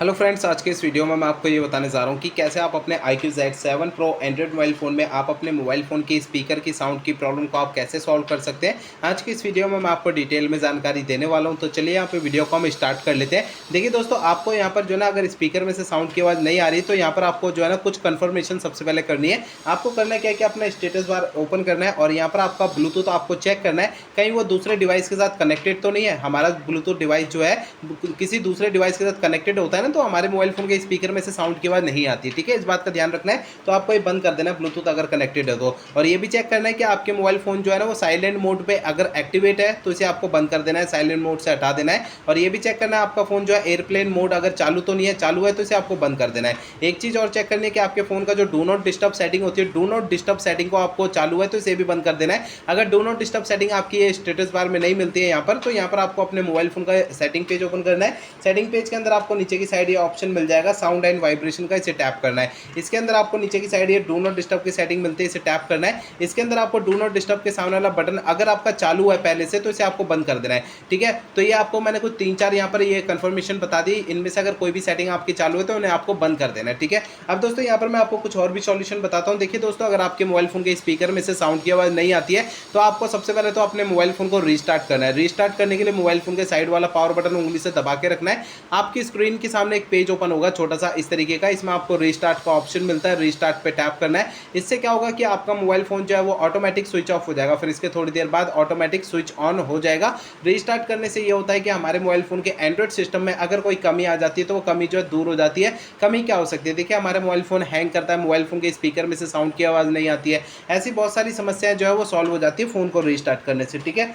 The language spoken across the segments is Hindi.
हेलो फ्रेंड्स, आज के इस वीडियो में मैं आपको ये बताने जा रहा हूँ कि कैसे आप अपने iQOO Z7 Pro Android mobile phone में आप अपने मोबाइल फ़ोन की स्पीकर की साउंड की प्रॉब्लम को आप कैसे सॉल्व कर सकते हैं। आज की इस वीडियो में मैं आपको डिटेल में जानकारी देने वाला हूँ। तो चलिए यहाँ पे वीडियो को हम स्टार्ट कर लेते हैं। देखिए दोस्तों, आपको यहाँ पर जो है ना, अगर स्पीकर में से साउंड की आवाज़ नहीं आ रही तो यहाँ पर आपको जो है ना कुछ कन्फर्मेशन सबसे पहले करनी है। आपको करना क्या है कि अपना स्टेटस बार ओपन करना है और यहाँ पर आपका ब्लूटूथ आपको चेक करना है कहीं वो दूसरे डिवाइस के साथ कनेक्टेड तो नहीं है। हमारा ब्लूटूथ डिवाइस जो है किसी दूसरे डिवाइस के साथ कनेक्टेड होता है ना, तो हमारे मोबाइल फोन के स्पीकर में से साउंड की आवाज़ नहीं आती है। ठीक है, इस बात का ध्यान रखना है। तो आपको ये बंद कर देना है ब्लूटूथ अगर कनेक्टेड है तो। और ये भी चेक करना है कि आपके मोबाइल फोन जो है ना वो साइलेंट मोड पे अगर एक्टिवेट है तो इसे आपको बंद कर देना है, साइलेंट मोड से हटा देना है। और ये भी चेक करना है आपका फोन जो है एयरप्लेन मोड अगर चालू तो नहीं है, चालू है तो इसे आपको बंद कर देना है। एक चीज़ और चेक करनी है कि आपके फोन का जो डू नॉट डिस्टर्ब सेटिंग होती है, डू नॉट डिस्टर्ब सेटिंग को आपको चालू है तो इसे भी बंद कर देना है। अगर डू नॉट डिस्टर्ब सेटिंग आपकी ये स्टेटस बार में नहीं मिलती है यहाँ पर, तो यहाँ पर आपको अपने मोबाइल फोन का सेटिंग पेज ओपन करना है। सेटिंग पेज के अंदर आपको नीचे की साइड ये ऑप्शन मिल जाएगा साउंड एंड वाइब्रेशन का, इसे टैप करना है। इसके अंदर आपको नीचे की साइड ये डू नॉट डिस्टर्ब की सेटिंग मिलती है, इसे टैप करना है। इसके अंदर आपको डू नॉट डिस्टर्ब के सामने वाला बटन अगर आपका चालू है पहले से तो इसे आपको बंद कर देना है। ठीक है, तो ये आपको मैंने कुछ 3-4 यहाँ पर ये कंफर्मेशन बता दी। इनमें से अगर कोई भी सेटिंग आपकी चालू है तो उन्हें आपको बंद कर देना है। ठीक है, अब दोस्तों यहाँ पर मैं आपको कुछ और भी सॉल्यूशन बताता हूँ। देखिए दोस्तों, अगर आपके मोबाइल फोन के स्पीकर में से साउंड की आवाज़ नहीं आती है तो आपको सबसे पहले तो अपने मोबाइल फोन को रीस्टार्ट करना है। रीस्टार्ट करने के लिए मोबाइल फोन के साइड वाला पावर बटन उंगली से दबा के रखना है। आपकी स्क्रीन के सामने एक पेज ओपन होगा छोटा सा इस तरीके का, इसमें आपको रीस्टार्ट का ऑप्शन मिलता है, रीस्टार्ट पे टैप करना है। इससे क्या होगा कि आपका मोबाइल फोन जो है वो ऑटोमेटिक स्विच ऑफ हो जाएगा, फिर इसके थोड़ी देर बाद ऑटोमेटिक स्विच ऑन हो जाएगा। रीस्टार्ट करने से ये होता है कि हमारे मोबाइल फोन के एंड्रॉइड सिस्टम में अगर कोई कमी आ जाती है तो वो कमी जो है दूर हो जाती है। कमी क्या हो सकती है? देखिए, हमारे मोबाइल फोन हैंग करता है, मोबाइल फोन के स्पीकर में से साउंड की आवाज़ नहीं आती है, ऐसी बहुत सारी समस्याएं जो है वो सॉल्व हो जाती है फोन को रीस्टार्ट करने से। ठीक है,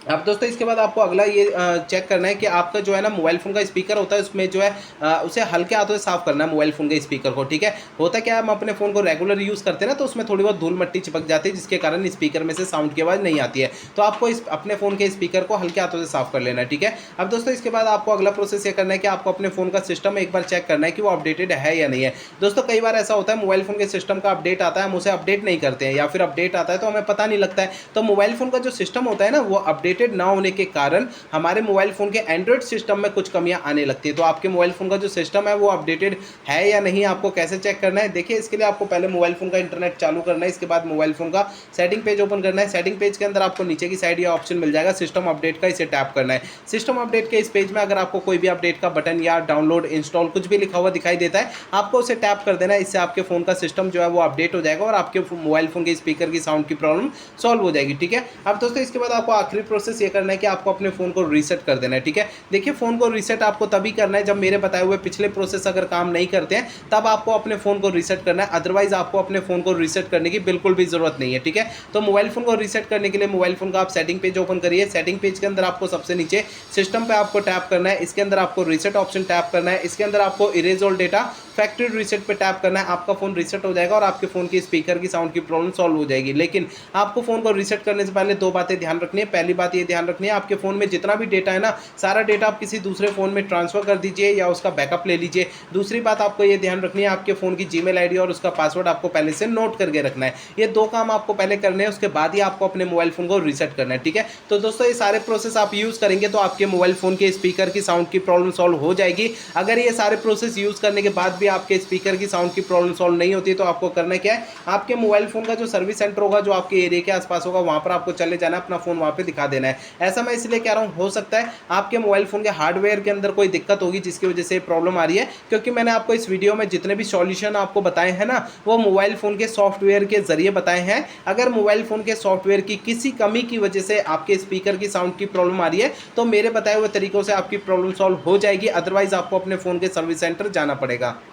अब दोस्तों इसके बाद आपको अगला ये चेक करना है कि आपका जो है ना मोबाइल फ़ोन का स्पीकर होता है उसमें जो है उसे हल्के हाथों से साफ़ करना है मोबाइल फ़ोन के स्पीकर को। ठीक है, होता क्या है, हम अपने फ़ोन को रेगुलर यूज़ करते हैं ना तो उसमें थोड़ी बहुत धूल मिट्टी चिपक जाती है जिसके कारण स्पीकर में से साउंड की आवाज़ नहीं आती है। तो आपको इस अपने फ़ोन के स्पीकर को हल्के हाथों से साफ़ कर लेना है। ठीक है, अब दोस्तों इसके बाद आपको अगला प्रोसेस ये करना है कि आपको अपने फ़ोन का सिस्टम एक बार चेक करना है कि वो अपडेटेड है या नहीं है। दोस्तों कई बार ऐसा होता है मोबाइल फ़ोन के सिस्टम का अपडेट आता है, हम उसे अपडेट नहीं करते हैं, या फिर अपडेट आता है तो हमें पता नहीं लगता है। तो मोबाइल फ़ोन का जो सिस्टम होता है ना वो अपडेटेड ना होने के कारण हमारे मोबाइल फोन के एंड्रॉइड सिस्टम में कुछ कमियां आने लगती है। तो आपके मोबाइल फोन का जो सिस्टम है वो अपडेटेड है या नहीं, आपको कैसे चेक करना है? देखिए, इसके लिए आपको पहले मोबाइल फोन का इंटरनेट चालू करना है, इसके बाद मोबाइल फोन का सेटिंग पेज ओपन करना है। सेटिंग पेज के अंदर आपको नीचे की साइड ये ऑप्शन मिल जाएगा सिस्टम अपडेट का, इसे टैप करना है। सिस्टम अपडेट के इस पेज में अगर आपको कोई भी अपडेट का बटन या डाउनलोड इंस्टॉल कुछ भी लिखा हुआ दिखाई देता है, आपको उसे टैप कर देना है। इससे आपके फोन का सिस्टम जो है वो अपडेट हो जाएगा और आपके मोबाइल फोन के स्पीकर की साउंड की प्रॉब्लम सॉल्व हो जाएगी। ठीक है, अब दोस्तों इसके बाद आपको आखिरी प्रोसेस ये करना है कि आपको अपने फोन को रीसेट कर देना है। ठीक है, देखिए फोन को रीसेट आपको तभी करना है जब मेरे बताए हुए पिछले प्रोसेस अगर काम नहीं करते हैं तब आपको अपने फोन को रीसेट करना है, अदरवाइज आपको अपने फोन को रीसेट करने की बिल्कुल भी जरूरत नहीं है। ठीक है, तो मोबाइल फोन को रीसेट करने के लिए मोबाइल फोन का आप सेटिंग पेज ओपन करिए। सेटिंग पेज के अंदर आपको सबसे नीचे सिस्टम पे आपको टैप करना है, इसके अंदर आपको रीसेट ऑप्शन टैप करना है, इसके अंदर आपको erase all data factory reset पे टैप करना है। आपका फोन रीसेट हो जाएगा और आपके फोन की स्पीकर की साउंड की प्रॉब्लम सॉल्व हो जाएगी। लेकिन आपको फोन को रीसेट करने से पहले दो बातें ध्यान रखनी है। पहली बात ये ध्यान रखनी है, आपके फोन में जितना भी डेटा है ना, सारा डेटा आप किसी दूसरे फ़ोन में ट्रांसफ़र कर दीजिए या उसका बैकअप ले लीजिए। दूसरी बात आपको ये ध्यान रखनी है, आपके फ़ोन की जीमेल आईडी और उसका पासवर्ड आपको पहले से नोट करके रखना है। ये दो काम आपको पहले करने हैं, उसके बाद ही आपको अपने मोबाइल फ़ोन को रीसेट करना है। ठीक है, तो दोस्तों ये सारे प्रोसेस आप यूज़ करेंगे तो आपके मोबाइल फ़ोन के स्पीकर की साउंड की प्रॉब्लम सॉल्व हो जाएगी। अगर ये सारे प्रोसेस यूज़ करने के बाद भी आपके स्पीकर की साउंड की प्रॉब्लम सॉल्व नहीं होती तो आपको करना क्या है, आपके मोबाइल फ़ोन का जो सर्विस सेंटर होगा जो आपके एरिया के आसपास होगा वहाँ पर आपको चले जाना है, अपना फ़ोन वहाँ पर दिखा देना है। ऐसा मैं इसलिए कह रहा हूँ, हो सकता है आपके मोबाइल फ़ोन के हार्डवेयर के अंदर कोई दिक्कत होगी जिसकी वजह से प्रॉब्लम आ रही है, क्योंकि मैंने आपको इस वीडियो में जितने भी सॉल्यूशन आपको बताए हैं ना वो मोबाइल फ़ोन के सॉफ्टवेयर के जरिए बताए हैं। अगर मोबाइल फ़ोन के सॉफ्टवेयर की किसी कमी की वजह से आपके स्पीकर की साउंड की प्रॉब्लम आ रही है तो मेरे बताए हुए तरीकों से आपकी प्रॉब्लम सॉल्व हो जाएगी, अदरवाइज आपको अपने फ़ोन के सर्विस सेंटर जाना पड़ेगा।